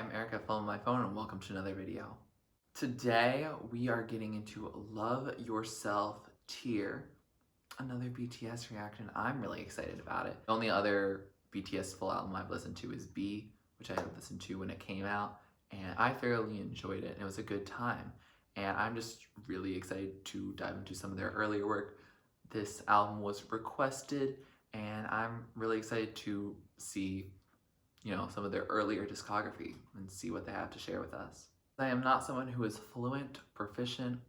I'm Erica from my phone and welcome to another video. Today we are getting into Love Yourself Tear, another BTS reaction. I'm really excited about it. The only other BTS full album I've listened to is B, which I had listened to when it came out, and I thoroughly enjoyed it and it was a good time. And I'm just really excited to dive into some of their earlier work. This album was requested and I'm really excited to see some of their earlier discography and see what they have to share with us. I am not someone who is fluent, proficient,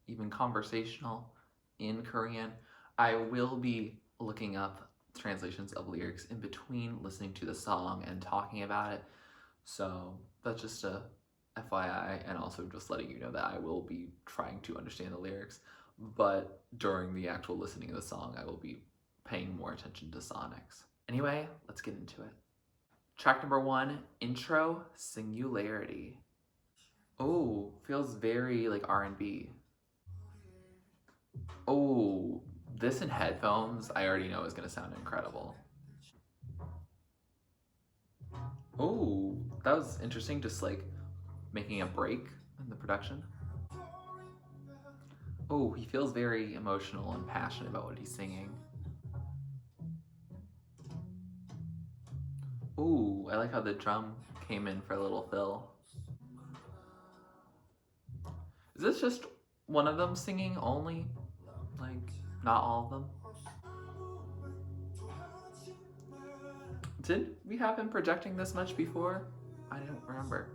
even conversational in Korean. I will be looking up translations of lyrics in between listening to the song and talking about it. So that's just a FYI, and also just letting you know that I will be trying to understand the lyrics, but during the actual listening of the song, I will be paying more attention to sonics. Anyway, let's get into it. Track number 1, intro, Singularity. Oh, feels very like R&B. Oh, this in headphones, I already know is gonna sound incredible. Oh, that was interesting, just like making a break in the production. Oh, he feels very emotional and passionate about what he's singing. Ooh, I like how the drum came in for a little fill. Is this just one of them singing only? Like, not all of them? Did we have him projecting this much before? I don't remember.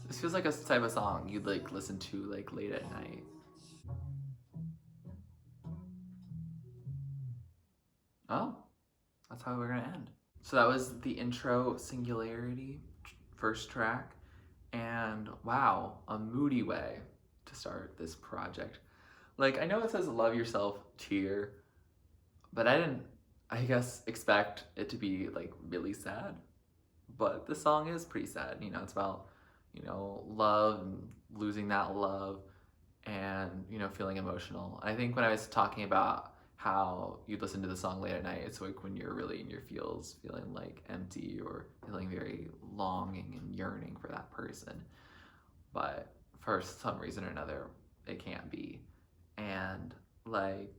This feels like a type of song you'd like listen to like late at night. Oh, that's how we're gonna end. So that was the intro, Singularity, first track, and wow, a moody way to start this project. Like, I know it says Love Yourself Tear, but I didn't, I guess, expect it to be like really sad. But the song is pretty sad, it's about, love and losing that love and, feeling emotional. I think when I was talking about how you'd listen to the song late at night, it's like when you're really in your feels, feeling like empty or feeling very longing and yearning for that person. But for some reason or another, it can't be. And like,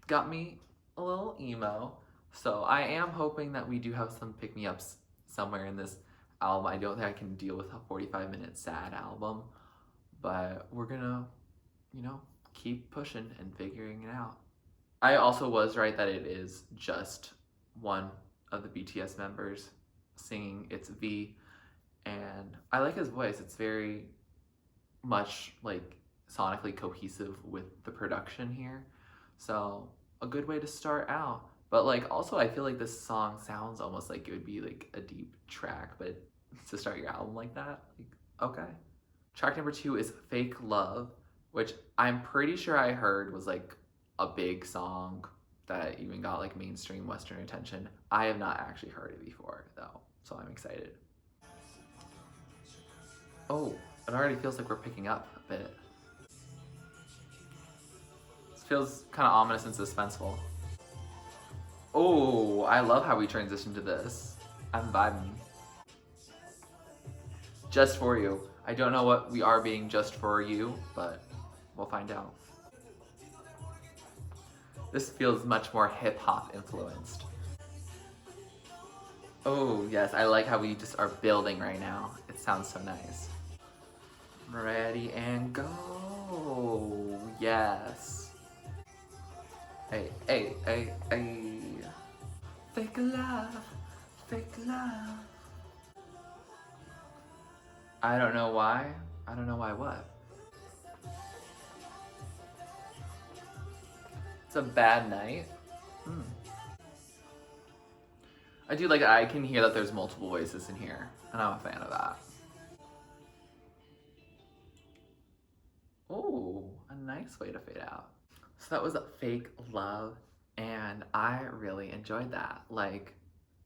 got me a little emo. So I am hoping that we do have some pick-me-ups somewhere in this album. I don't think I can deal with a 45-minute sad album, but we're gonna, keep pushing and figuring it out. I also was right that it is just one of the BTS members singing. It's V, and I like his voice. It's very much like sonically cohesive with the production here. So a good way to start out. But like also I feel like this song sounds almost like it would be like a deep track, but to start your album like that, like, okay. Track number 2 is Fake Love, which I'm pretty sure I heard was like a big song that even got like mainstream Western attention. I have not actually heard it before though, so I'm excited. Oh, it already feels like we're picking up a bit. This feels kind of ominous and suspenseful. Oh, I love how we transitioned to this. I'm vibing. Just for you. I don't know what we are being just for you, but we'll find out. This feels much more hip-hop influenced. Oh, yes, I like how we just are building right now. It sounds so nice. Ready and go. Yes. Hey, hey, hey, hey. Fake love, fake love. I don't know why. I don't know why what. It's a bad night. I do like, I can hear that there's multiple voices in here, and I'm a fan of that. Oh, a nice way to fade out. So that was Fake Love, and I really enjoyed that. Like,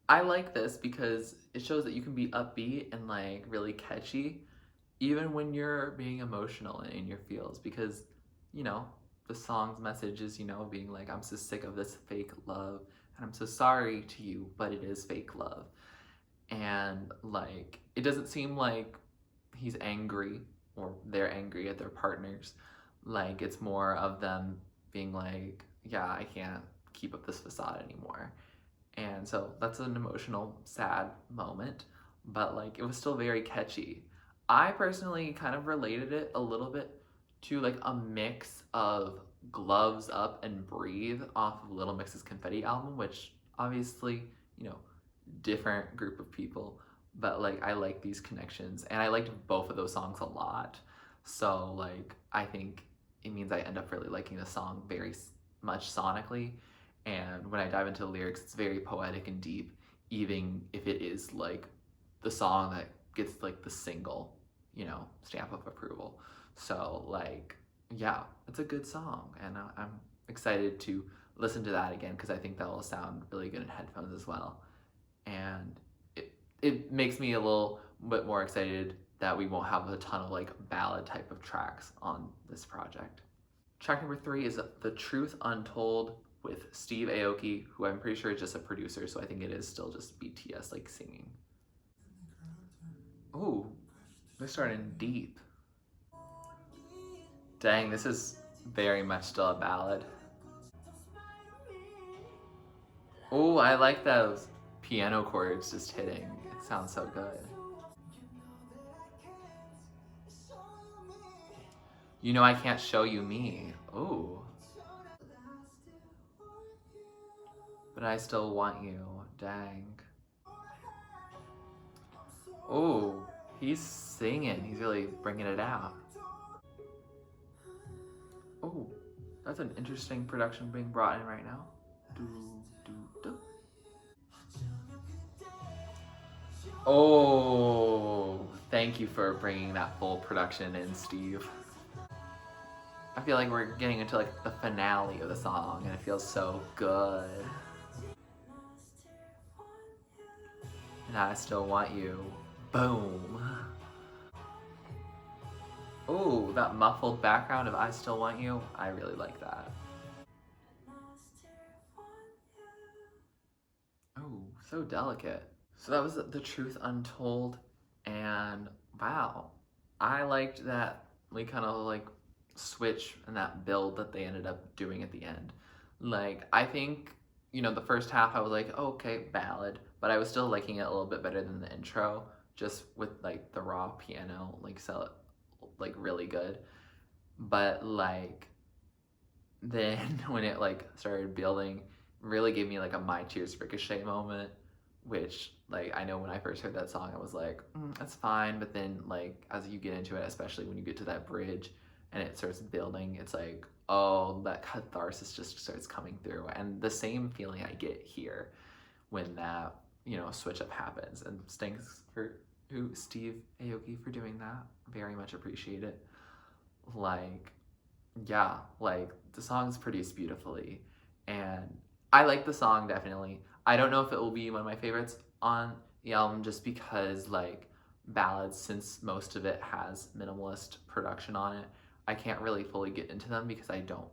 I like this because it shows that you can be upbeat and like really catchy even when you're being emotional and in your feels, because the song's message is being like, I'm so sick of this fake love and I'm so sorry to you, but it is fake love. and like it doesn't seem like he's angry or they're angry at their partners. Like it's more of them being like, yeah, I can't keep up this facade anymore. And so that's an emotional, sad moment, but like it was still very catchy. I personally kind of related it a little bit to like a mix of Gloves Up and Breathe off of Little Mix's Confetti album, which obviously, you know, different group of people, but like I like these connections and I liked both of those songs a lot. So like I think it means I end up really liking the song very much sonically, and when I dive into the lyrics it's very poetic and deep, even if it is like the song that gets like the single, you know, stamp of approval. So like yeah, it's a good song and I'm excited to listen to that again because I think that will sound really good in headphones as well, and it makes me a little bit more excited that we won't have a ton of like ballad type of tracks on this project. Track number 3 is The Truth Untold with Steve Aoki, who I'm pretty sure is just a producer, so I think it is still just BTS like singing. Ooh, they're starting deep. Dang, this is very much still a ballad. Ooh, I like those piano chords just hitting. It sounds so good. You know I can't show you me. Ooh. But I still want you. Dang. Ooh, he's singing. He's really bringing it out. Ooh, that's an interesting production being brought in right now. Do, do, do. Oh, thank you for bringing that full production in, Steve. I feel like we're getting into like the finale of the song and it feels so good. And I still want you. Boom. Ooh, that muffled background of I still want you. I really like that. Oh, so delicate. So that was The Truth Untold, and wow, I liked that we kind of like switch and that build that they ended up doing at the end. Like, I think, you know, the first half I was like, oh, okay, ballad, but I was still liking it a little bit better than the intro, just with like the raw piano, like, sell it like really good. But like, then when it like started building, really gave me like a My Tears Ricochet moment, which like I know when I first heard that song I was like, that's fine, but then like as you get into it, especially when you get to that bridge and it starts building, it's like, oh, that catharsis just starts coming through, and the same feeling I get here when that, you know, switch up happens. And thanks for Steve Aoki for doing that, very much appreciate it. Like, yeah, like the song's produced beautifully, and I like the song definitely. I don't know if it will be one of my favorites on the album just because like ballads, since most of it has minimalist production on it, I can't really fully get into them because I don't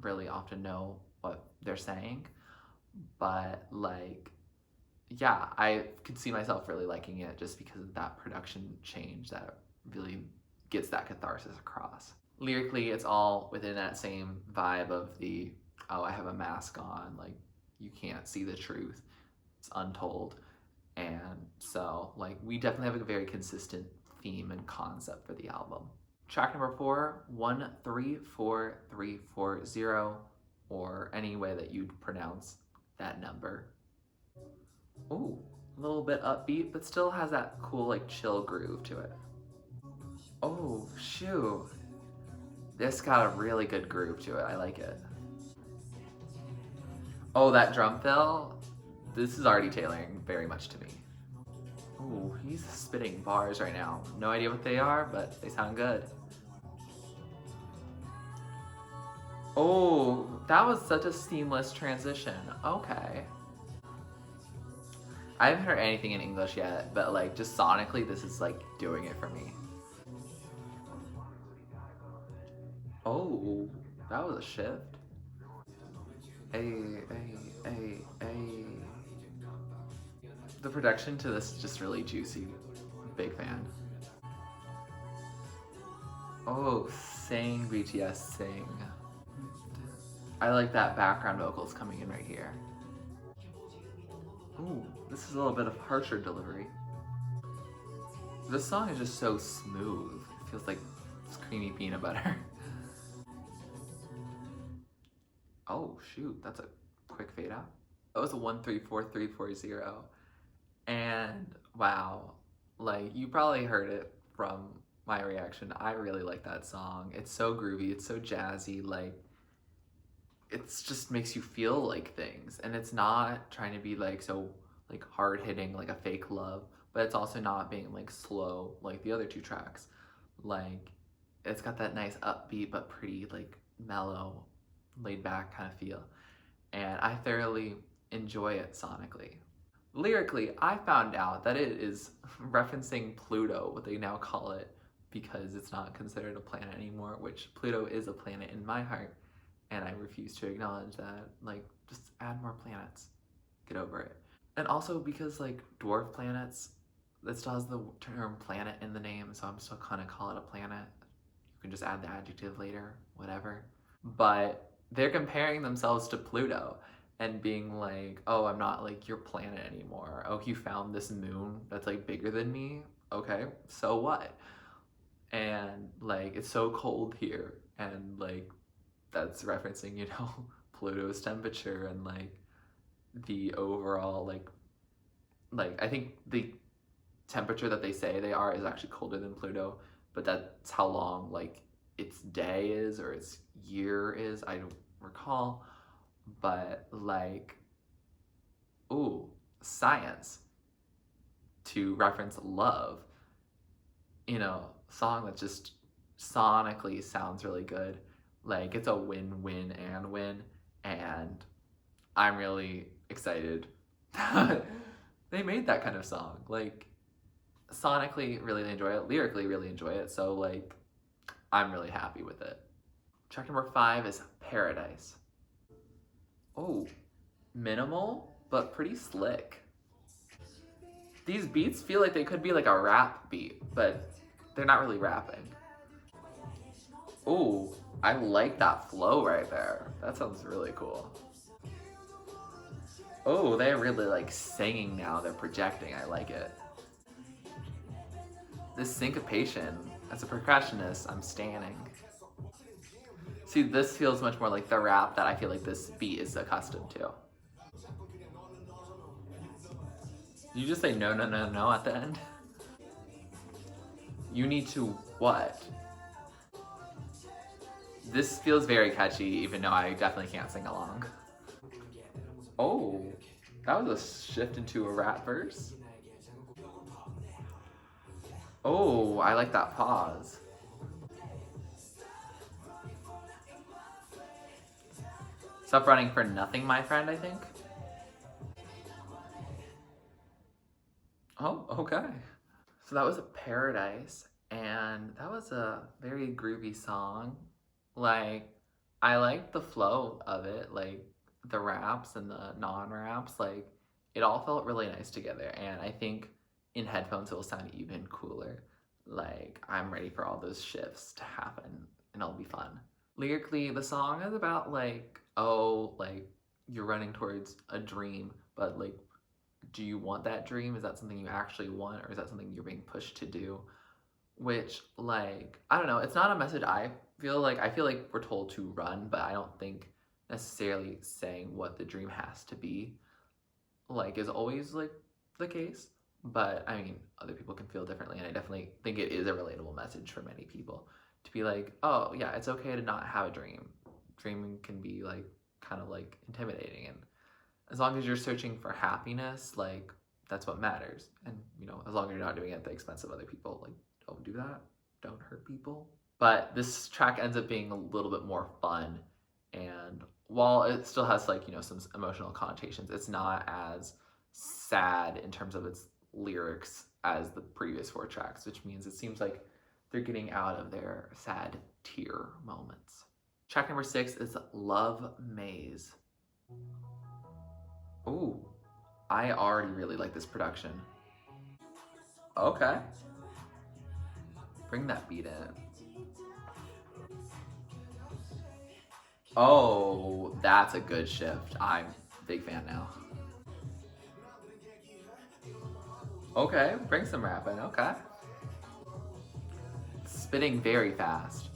really often know what they're saying. But like, yeah, I could see myself really liking it just because of that production change that really gets that catharsis across. Lyrically, it's all within that same vibe of the, oh, I have a mask on, like you can't see the truth, it's untold. And so like we definitely have a very consistent theme and concept for the album. Track number 4, 134340, or any way that you'd pronounce that number. Ooh, a little bit upbeat, but still has that cool like chill groove to it. Oh shoot, this got a really good groove to it. I like it. Oh, that drum fill. This is already tailoring very much to me. Ooh, he's spitting bars right now. No idea what they are, but they sound good. Oh, that was such a seamless transition. Okay. I haven't heard anything in English yet, but like just sonically, this is like doing it for me. Oh, that was a shift. Hey, hey, hey, hey. The production to this is just really juicy. Big fan. Oh, sing, BTS, sing. I like that background vocals coming in right here. Ooh, this is a little bit of harsher delivery. This song is just so smooth. It feels like it's creamy peanut butter. Oh shoot, that's a quick fade out. That was a 134340. And wow, like you probably heard it from my reaction. I really like that song. It's so groovy, it's so jazzy, like it's just makes you feel like things. And it's not trying to be like so like hard hitting like a fake love, but it's also not being like slow like the other two tracks. Like it's got that nice upbeat but pretty like mellow, laid back kind of feel. And I thoroughly enjoy it sonically. Lyrically, I found out that it is referencing Pluto, what they now call it, because it's not considered a planet anymore, which Pluto is a planet in my heart, and I refuse to acknowledge that. Like, just add more planets. Get over it. And also because, like, dwarf planets, that still has the term planet in the name, so I'm still gonna call it a planet. You can just add the adjective later, whatever. But they're comparing themselves to Pluto and being like, oh, I'm not like your planet anymore. Oh, you found this moon that's like bigger than me? Okay, so what? And like, it's so cold here. And like, that's referencing, you know, Pluto's temperature and like the overall, like, I think the temperature that they say they are is actually colder than Pluto, but that's how long like its day is or its year is. I don't recall. But like, ooh, science to reference love, you know, song that just sonically sounds really good. Like it's a win-win and win, and I'm really excited they made that kind of song. Like sonically really enjoy it, lyrically really enjoy it, so like I'm really happy with it. Track number 5 is Paradise. Oh, minimal, but pretty slick. These beats feel like they could be like a rap beat, but they're not really rapping. Oh, I like that flow right there. That sounds really cool. Oh, they're really like singing now. They're projecting. I like it. This syncopation, as a percussionist, I'm standing. See, this feels much more like the rap that I feel like this beat is accustomed to. You just say no, no, no, no at the end? You need to what? This feels very catchy, even though I definitely can't sing along. Oh, that was a shift into a rap verse. Oh, I like that pause. Stop running for nothing, my friend, I think. Oh, okay. So that was Paradise, and that was a very groovy song. Like, I like the flow of it, like the raps and the non-raps, like it all felt really nice together, and I think in headphones it will sound even cooler. Like, I'm ready for all those shifts to happen, and it'll be fun. Lyrically, the song is about like, oh, like you're running towards a dream, but like, do you want that dream? Is that something you actually want, or is that something you're being pushed to do? Which, like, I don't know, it's not a message I feel like we're told to run, but I don't think necessarily saying what the dream has to be, like, is always, like, the case. But, I mean, other people can feel differently, and I definitely think it is a relatable message for many people. To be like, oh, yeah, it's okay to not have a dream. Dreaming can be, like, kind of, like, intimidating, and as long as you're searching for happiness, like, that's what matters. And, you know, as long as you're not doing it at the expense of other people, like, don't do that. Don't hurt people. But this track ends up being a little bit more fun, and while it still has like, you know, some emotional connotations, it's not as sad in terms of its lyrics as the previous 4 tracks, which means it seems like they're getting out of their sad tear moments. Track number 6 is Love Maze. Ooh, I already really like this production. Okay. Bring that beat in. Oh, that's a good shift. I'm a big fan now. Okay, bring some rap in. Okay. Spitting very fast.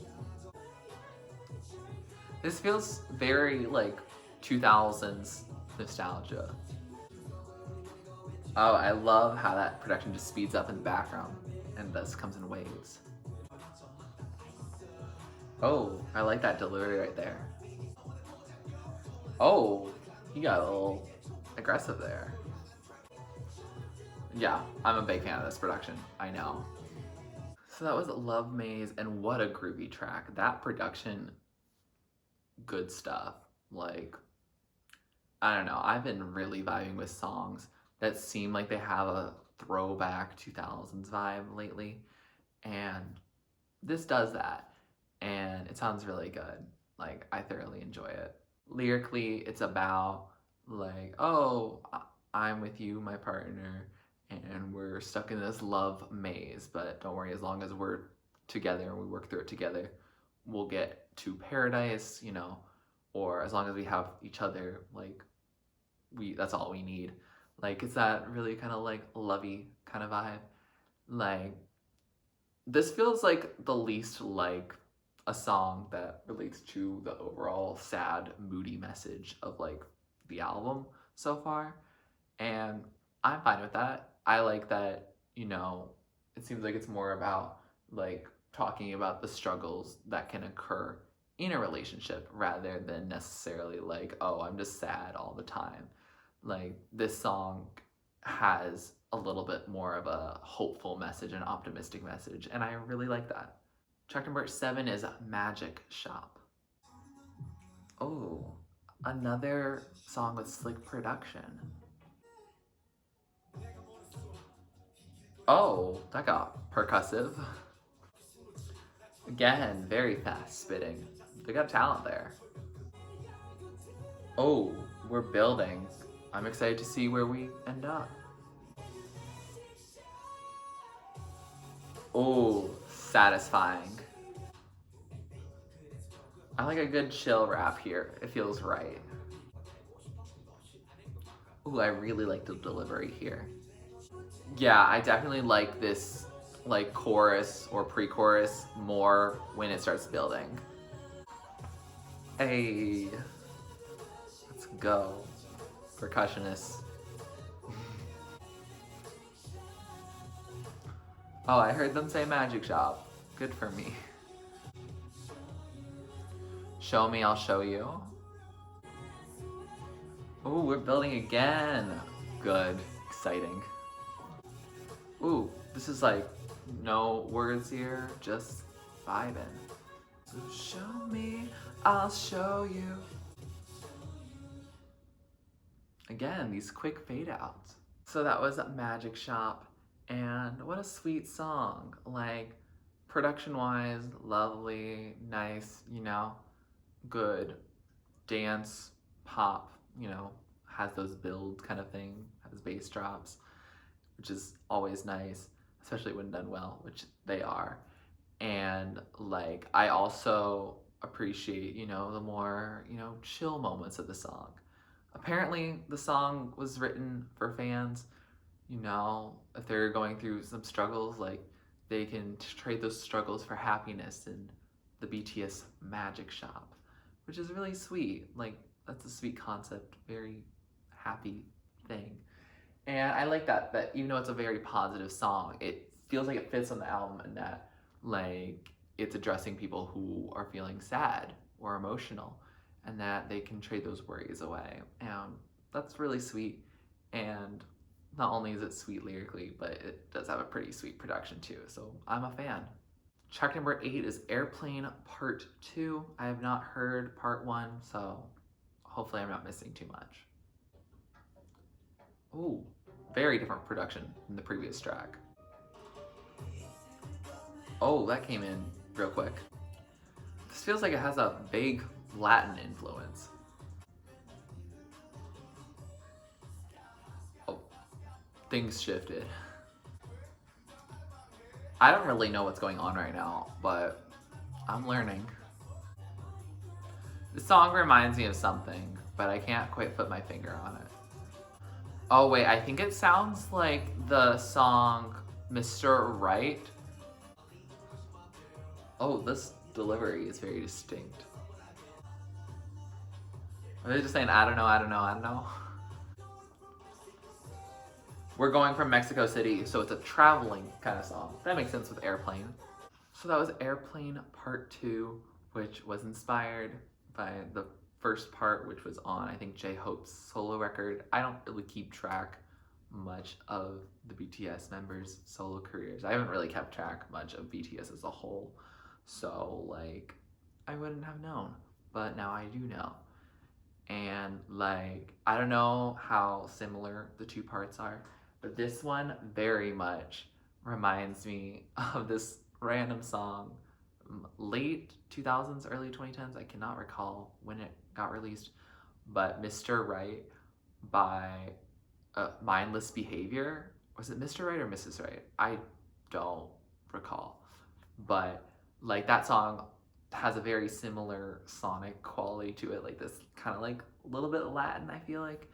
This feels very like 2000s nostalgia. Oh, I love how that production just speeds up in the background and this comes in waves. Oh, I like that delivery right there. Oh, he got a little aggressive there. Yeah, I'm a big fan of this production. I know. So that was Love Maze, and what a groovy track. That production, good stuff. Like, I don't know, I've been really vibing with songs that seem like they have a throwback 2000s vibe lately, and this does that, and it sounds really good. Like, I thoroughly enjoy it. Lyrically, it's about, like, oh, I'm with you, my partner, and we're stuck in this love maze, but don't worry, as long as we're together and we work through it together, we'll get to paradise, you know, or as long as we have each other, like, that's all we need. Like, it's that really kind of like lovey kind of vibe. Like, this feels like the least like a song that relates to the overall sad, moody message of like the album so far. And I'm fine with that. I like that, you know, it seems like it's more about like talking about the struggles that can occur in a relationship rather than necessarily like, oh, I'm just sad all the time. Like, this song has a little bit more of a hopeful message, an optimistic message, and I really like that. Track number 7 is Magic Shop. Oh, another song with slick production. Oh, that got percussive. Again, very fast spitting. They got talent there. Oh, we're building. I'm excited to see where we end up. Oh, satisfying. I like a good chill rap here. It feels right. Ooh, I really like the delivery here. Yeah, I definitely like this like chorus or pre-chorus more when it starts building. Hey, let's go. Percussionist. Oh, I heard them say magic shop. Good for me. Show me, I'll show you. Ooh, we're building again. Good. Exciting. Ooh, this is like no words here, just vibing. So show me, I'll show you. Again, these quick fade outs. So that was Magic Shop, and what a sweet song. Like, production wise, lovely, nice, you know, good dance, pop, you know, has those builds kind of thing, has bass drops, which is always nice, especially when done well, which they are. And like, I also appreciate, you know, the more, you know, chill moments of the song. Apparently, the song was written for fans, you know, if they're going through some struggles, like, they can trade those struggles for happiness in the BTS Magic Shop, which is really sweet. Like, that's a sweet concept, very happy thing. And I like that even though it's a very positive song, it feels like it fits on the album and that, like, it's addressing people who are feeling sad or emotional and that they can trade those worries away. And that's really sweet. And not only is it sweet lyrically, but it does have a pretty sweet production too. So I'm a fan. Track number 8 is Airplane Part 2. I have not heard Part 1, so hopefully I'm not missing too much. Ooh, very different production than the previous track. Oh, that came in real quick. This feels like it has a big Latin influence. Oh, things shifted. I don't really know what's going on right now, but I'm learning. The song reminds me of something, but I can't quite put my finger on it. Oh wait, I think it sounds like the song Mr. Right. Oh, this delivery is very distinct. Are they just saying, I don't know, I don't know, I don't know? We're going from Mexico City, so it's a traveling kind of song. That makes sense with Airplane. So that was Airplane Part 2, which was inspired by the first part, which was on, I think, J-Hope's solo record. I don't really keep track much of the BTS members' solo careers. I haven't really kept track much of BTS as a whole. So, like, I wouldn't have known. But now I do know. And, like, I don't know how similar the two parts are, but this one very much reminds me of this random song, late 2000s, early 2010s. I cannot recall when it got released, but Mr. Right by Mindless Behavior. Was it Mr. Right or Mrs. Right? I don't recall. But like that song has a very similar sonic quality to it, like this kind of like a little bit Latin, I feel like.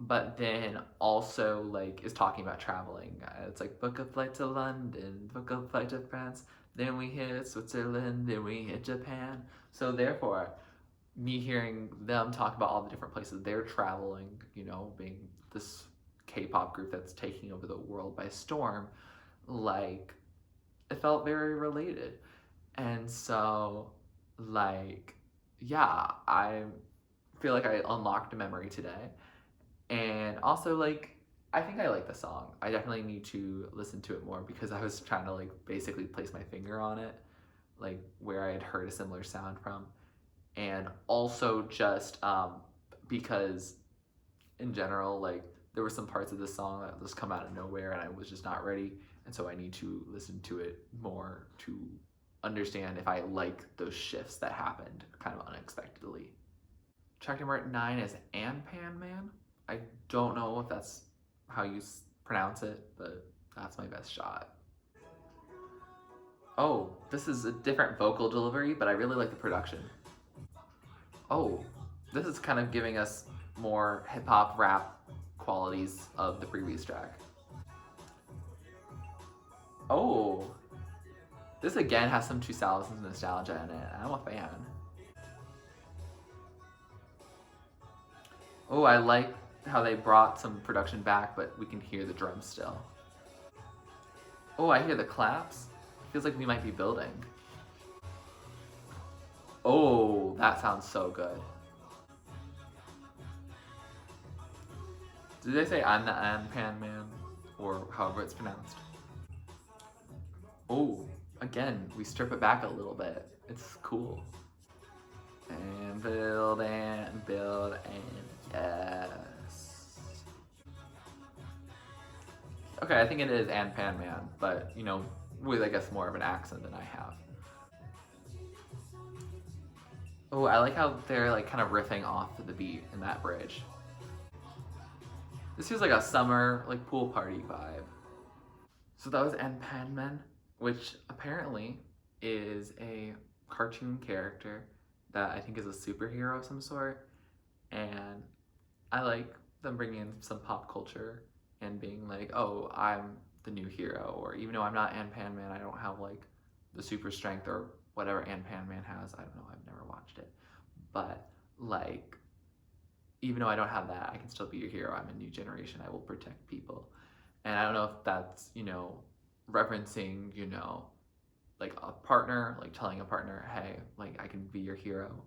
But then also like is talking about traveling. It's like book a flight to London, book a flight to France, then we hit Switzerland, then we hit Japan. So therefore, me hearing them talk about all the different places they're traveling, you know, being this K-pop group that's taking over the world by storm, like it felt very related. And so like yeah, I feel like I unlocked a memory today. And also like I think I like the song. I definitely need to listen to it more because I was trying to like basically place my finger on it, like where I had heard a similar sound from. And also just because in general, like there were some parts of this song that just come out of nowhere and I was just not ready. And so I need to listen to it more to understand if I like those shifts that happened kind of unexpectedly. Track number 9 is Anpanman. I don't know if that's how you pronounce it, but that's my best shot. Oh, this is a different vocal delivery, but I really like the production. Oh, this is kind of giving us more hip-hop rap qualities of the previous track. Oh, this again has some 2000s nostalgia in it. I'm a fan. Oh, I like how they brought some production back, but we can hear the drums still. Oh, I hear the claps. Feels like we might be building. Oh, that sounds so good. Did they say I'm the Anpanman? Or however it's pronounced? Oh, again, we strip it back a little bit. It's cool. And build and build and yes. Okay, I think it is Anpanman, but you know, with I guess more of an accent than I have. Oh, I like how they're like kind of riffing off the beat in that bridge. This feels like a summer like pool party vibe. So that was Anpanman, which apparently is a cartoon character that I think is a superhero of some sort. And I like them bringing in some pop culture and being like, oh, I'm the new hero. Or even though I'm not Anpanman, I don't have like the super strength or whatever Anpanman has. I don't know, I've never watched it. But like, even though I don't have that, I can still be your hero. I'm a new generation. I will protect people. And I don't know if that's, you know, referencing, you know, like a partner, like telling a partner, hey, like I can be your hero,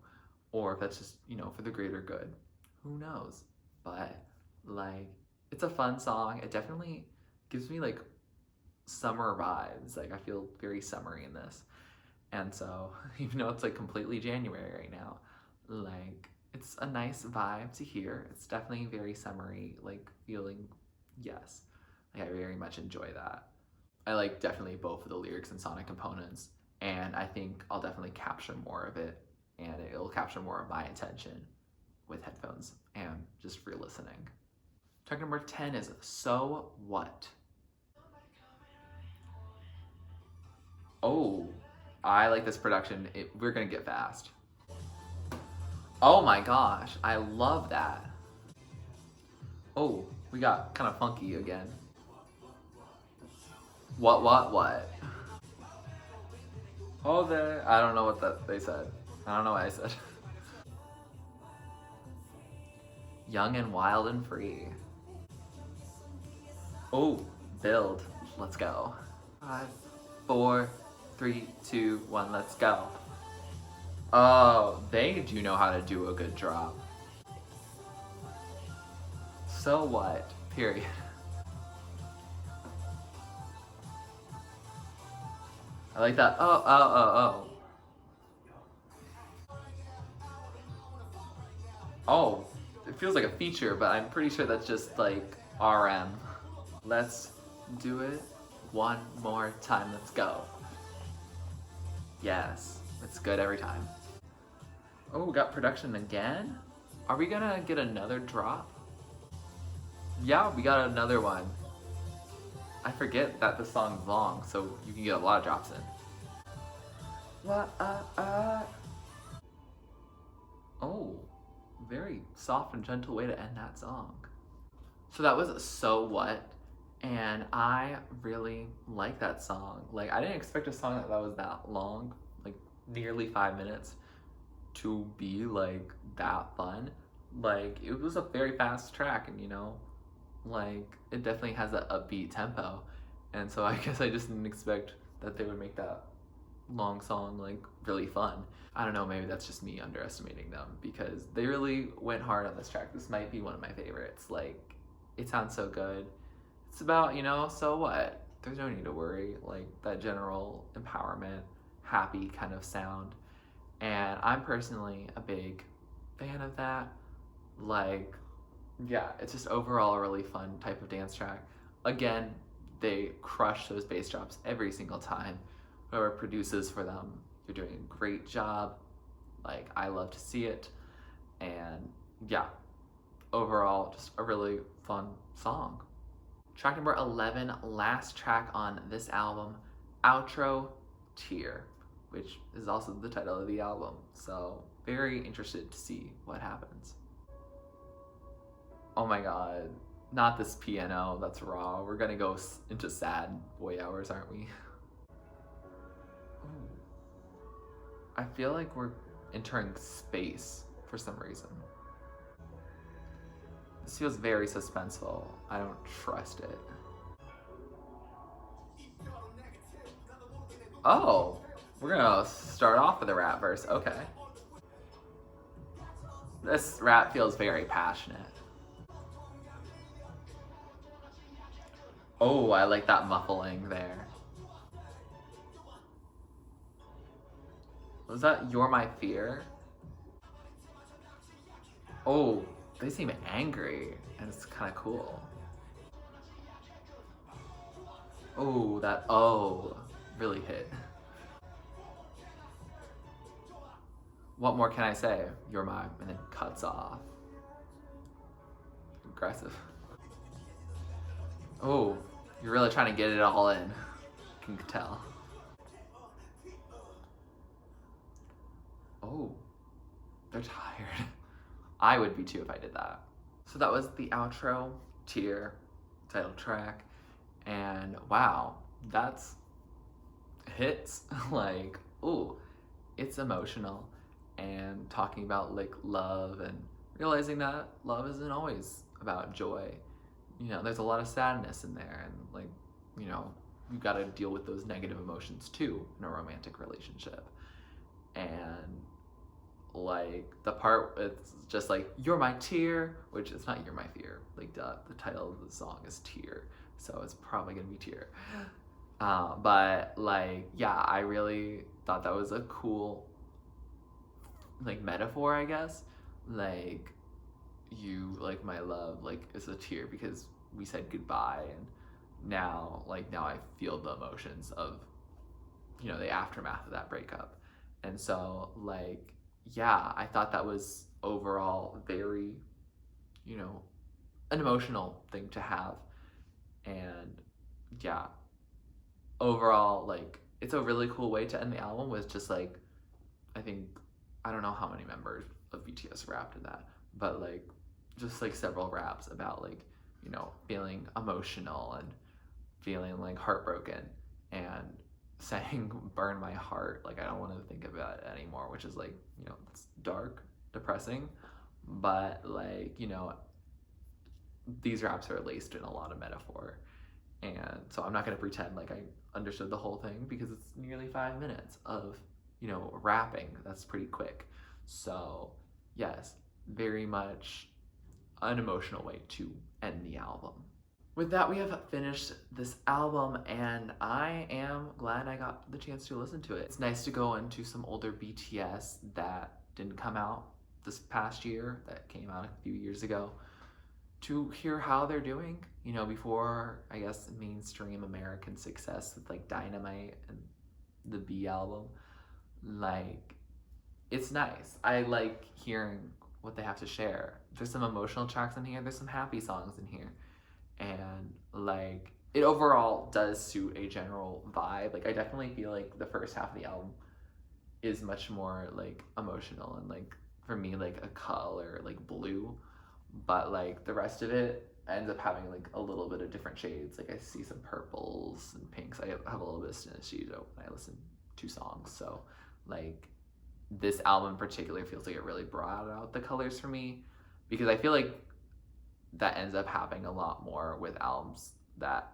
or if that's just, you know, for the greater good. Who knows? But like, it's a fun song. It definitely gives me like summer vibes. Like I feel very summery in this. And so, even though it's like completely January right now, like it's a nice vibe to hear. It's definitely very summery, like feeling, yes. Like I very much enjoy that. I like definitely both of the lyrics and sonic components, and I think I'll definitely capture more of it, and it'll capture more of my attention with headphones and just for listening. Track number 10 is So What. Oh, I like this production. We're gonna get fast. Oh my gosh, I love that. Oh, we got kind of funky again. What? Oh, there. I don't know what that they said. I don't know what I said. Young and wild and free. Oh, build. Let's go. 5, 4, 3, 2, 1, let's go. Oh, they do know how to do a good drop. So what? Period. I like that. Oh. Oh, it feels like a feature, but I'm pretty sure that's just like RM. Let's do it one more time. Let's go. Yes, it's good every time. Oh, we got production again? Are we gonna get another drop? Yeah, we got another one. I forget that the song's long, so you can get a lot of drops in. Oh, very soft and gentle way to end that song. So that was So What, and I really like that song. Like, I didn't expect a song that was that long, like nearly 5 minutes, to be like that fun. Like, it was a very fast track, and like, it definitely has that upbeat tempo. And so I guess I just didn't expect that they would make that long song like really fun. I don't know, maybe that's just me underestimating them, because they really went hard on this track. This might be one of my favorites. Like, it sounds so good. It's about, so what? There's no need to worry. Like, that general empowerment, happy kind of sound. And I'm personally a big fan of that. Like, yeah, it's just overall a really fun type of dance track. Again, they crush those bass drops every single time. Whoever produces for them, you're doing a great job. Like, I love to see it. And yeah, overall, just a really fun song. Track number 11, last track on this album, Outro Tear, which is also the title of the album. So, very interested to see what happens. Oh my god, not this piano, that's raw. We're gonna go into sad boy hours, aren't we? Ooh. I feel like we're entering space for some reason. This feels very suspenseful. I don't trust it. Oh, we're gonna start off with a rap verse. Okay. This rap feels very passionate. Oh, I like that muffling there. Was that You're My Fear? Oh, they seem angry, and it's kind of cool. Oh, that oh really hit. What more can I say? You're my, and then cuts off. Aggressive. Oh, you're really trying to get it all in. You can tell. Oh, they're tired. I would be too if I did that. So that was the outro, Tear, title track, and wow, that's hits. Like, ooh, it's emotional, and talking about like love and realizing that love isn't always about joy. There's a lot of sadness in there, and like, you got to deal with those negative emotions too in a romantic relationship. And like the part it's just like You're My Tear, which it's not You're My Fear. Like, the title of the song is Tear, so it's probably gonna be Tear. But like, yeah, I really thought that was a cool like metaphor, I guess. Like, you, like, my love, like, is a tear because we said goodbye, and now I feel the emotions of the aftermath of that breakup. And so, like, yeah, I thought that was overall very, you know an emotional thing to have. And yeah, overall, like, it's a really cool way to end the album with just like, I think, I don't know how many members of BTS rapped in that, but like just like several raps about like, you know, feeling emotional and feeling like heartbroken and saying burn my heart, like I don't want to think about it anymore, which is like, you know, it's dark, depressing, but like, you know, these raps are laced in a lot of metaphor. And so I'm not going to pretend like I understood the whole thing because it's nearly 5 minutes of, you know, rapping. That's pretty quick. So yes, very much an emotional way to end the album. With that, we have finished this album, and I am glad I got the chance to listen to it. It's nice to go into some older BTS that didn't come out this past year, that came out a few years ago, to hear how they're doing, you know, before, I guess, mainstream American success with like Dynamite and the B album. Like, it's nice. I like hearing what they have to share. There's some emotional tracks in here, there's some happy songs in here. And like, it overall does suit a general vibe. Like, I definitely feel like the first half of the album is much more like emotional and like, for me, like a color like blue, but like the rest of it ends up having like a little bit of different shades. Like I see some purples and pinks. I have a little bit of synesthesia when I listen to songs, so like this album in particular feels like it really brought out the colors for me, because I feel like that ends up happening a lot more with albums that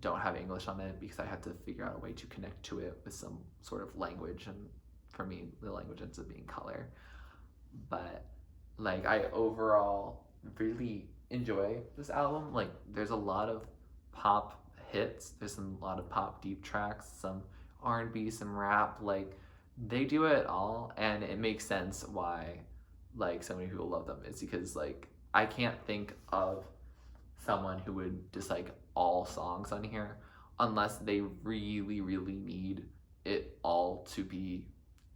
don't have English on it, because I had to figure out a way to connect to it with some sort of language, and for me the language ends up being color. But like, I overall really enjoy this album. Like, there's a lot of pop hits, there's a lot of pop deep tracks, some R&B, some rap. Like, they do it all, and it makes sense why like so many people love them. It's because like I can't think of someone who would dislike all songs on here unless they really, really need it all to be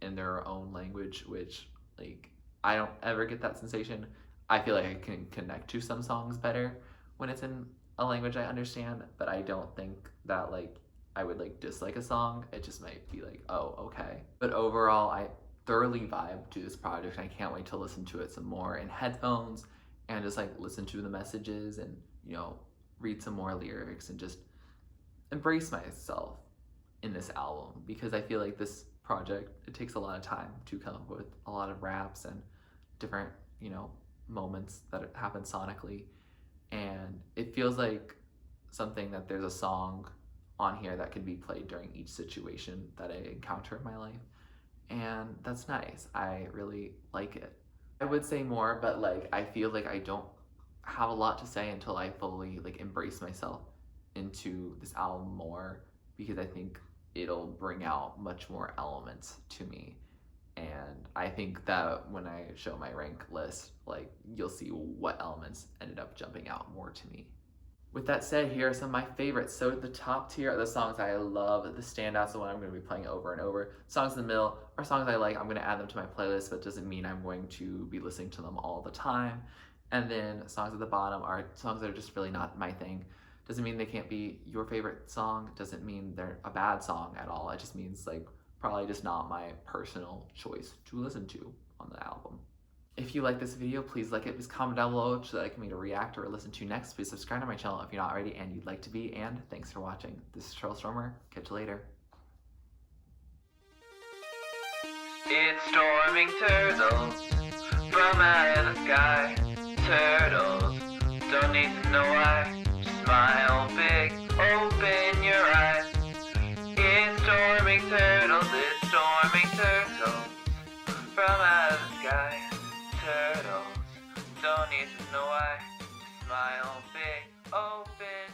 in their own language, which like I don't ever get that sensation. I feel like I can connect to some songs better when it's in a language I understand, but I don't think that like I would like dislike a song. It just might be like, oh, okay. But overall, I thoroughly vibe to this project, and I can't wait to listen to it some more in headphones and just like listen to the messages and, you know, read some more lyrics and just embrace myself in this album, because I feel like this project, it takes a lot of time to come up with a lot of raps and different, you know, moments that happen sonically, and it feels like something that there's a song on here that can be played during each situation that I encounter in my life, and that's nice. I really like it. I would say more, but like I feel like I don't have a lot to say until I fully like embrace myself into this album more, because I think it'll bring out much more elements to me. And I think that when I show my rank list, like you'll see what elements ended up jumping out more to me. With that said, here are some of my favorites. So the top tier are the songs I love, the standouts, the one I'm going to be playing over and over. Songs in the middle are songs I like. I'm going to add them to my playlist, but doesn't mean I'm going to be listening to them all the time. And then songs at the bottom are songs that are just really not my thing. Doesn't mean they can't be your favorite song. Doesn't mean they're a bad song at all. It just means like probably just not my personal choice to listen to on the album. If you like this video, please like it. Please comment down below so that I can make a react or listen to next. Please subscribe to my channel if you're not already and you'd like to be. And thanks for watching. This is TurtleStormer. Catch you later. It's storming turtles from out of the sky. Turtles don't need to know why. Smile big, open your eyes. It's storming turtles, it's storming turtles from out of the sky. Turtles don't need to know why. Smile big, open